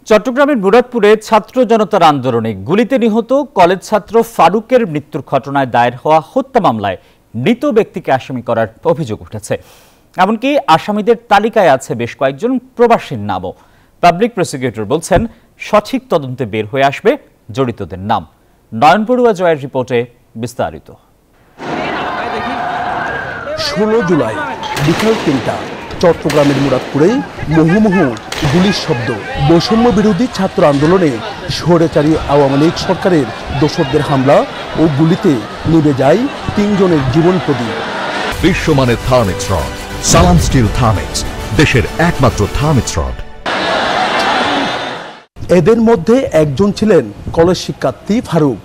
চট্টগ্রামের মুরাদপুরে ছাত্র জনতার আন্দোলনে গুলিতে নিহত কলেজ ছাত্র ফারুকের মৃত্যুর ঘটনায় দায়ের হওয়া হত্যা মামলায় মৃত ব্যক্তিকে আসামি করার অভিযোগ উঠেছে। এমনকি আসামিদের তালিকায় আছে বেশ কয়েকজন প্রবাসীর নামও। পাবলিক প্রসিকিউটর বলছেন, সঠিক তদন্তে বের হয়ে আসবে জড়িতদের নাম। নয়ন বড়ুয়া জয়ের রিপোর্টে বিস্তারিত। 16 জুলাই বিকাল 3টা চট্টগ্রামের মুরাদপুরে মুহুর্মুহু গুলির শব্দ। বৈষম্য বিরোধী ছাত্র আন্দোলনে স্বৈরাচারী আওয়ামী লীগ সরকারের দোসরদের হামলা ও গুলিতে নিভে যায় 3 জনের জীবন প্রদীপ। বিশ্বমানের থার্মিক্স রড, সালাম স্টিল থার্মিক্স, দেশের একমাত্র থার্মিক্স রড। এদের মধ্যে একজন ছিলেন কলেজ শিক্ষার্থী ফারুক।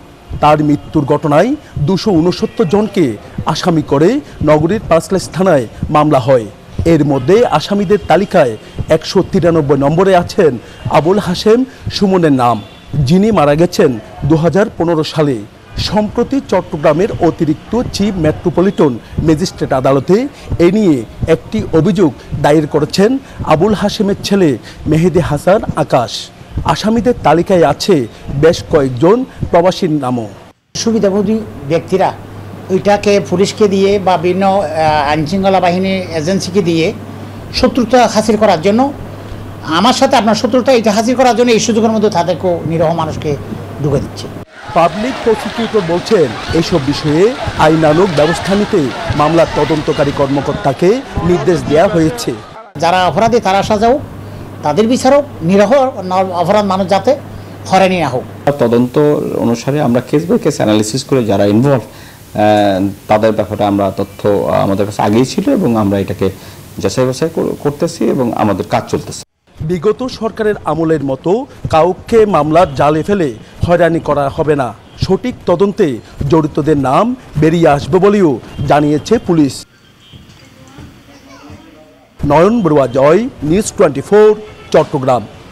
তার মৃত্যুর ঘটনায় 269 জনকে আসামি করে নগরীর পাঁচলাইশ থানায় মামলা হয়। এর মধ্যে আসামিদের তালিকায় 193 নম্বরে আছেন আবুল হাশেম সুমনের নাম, যিনি মারা গেছেন 2015 সালে। সম্প্রতি চট্টগ্রামের অতিরিক্ত চিফ মেট্রোপলিটন ম্যাজিস্ট্রেট আদালতে এ নিয়ে একটি অভিযোগ দায়ের করেছেন আবুল হাশেমের ছেলে মেহেদি হাসান আকাশ। আসামিদের তালিকায় আছে বেশ কয়েকজন প্রবাসীর নামও। সুবিধাভোগী ব্যক্তিরা ওইটাকে পুলিশকে দিয়ে বা বিভিন্ন আইনশৃঙ্খলা বাহিনীর এজেন্সিকে দিয়ে শত্রুতা হাসিল করার জন্য, আমার সাথে আপনার শত্রুতা এটা হাসিল করার জন্য এই সুযোগের মধ্যে তাদেরকেও নিরহ মানুষকে ঢুকে দিচ্ছে। পাবলিক প্রসিকিউটর বলছেন, এইসব বিষয়ে আইনানুগ ব্যবস্থা নিতে মামলার তদন্তকারী কর্মকর্তাকে নির্দেশ দেওয়া হয়েছে। যারা অপরাধী তারা সাজাও, তাদের বিচারক, নিরহ অপরাধ মানুষ যাতে হয়রানি না হোক। তদন্ত অনুসারে আমরা কেস বাই কেস অ্যানালিসিস করে যারা ইনভলভ তাদের ব্যাপারে আমরা তথ্য আমাদের কাছে আগেই ছিল এবং আমরা এটাকে যাচাই বাছাই করতেছি এবং আমাদের কাজ চলতেছে। বিগত সরকারের আমলের মতো কাউকে মামলার জালে ফেলে হয়রানি করা হবে না। সঠিক তদন্তে জড়িতদের নাম বেরিয়ে আসবে বলেও জানিয়েছে পুলিশ। নয়ন বড়ুয়া জয়, নিউজ 24, চট্টগ্রাম।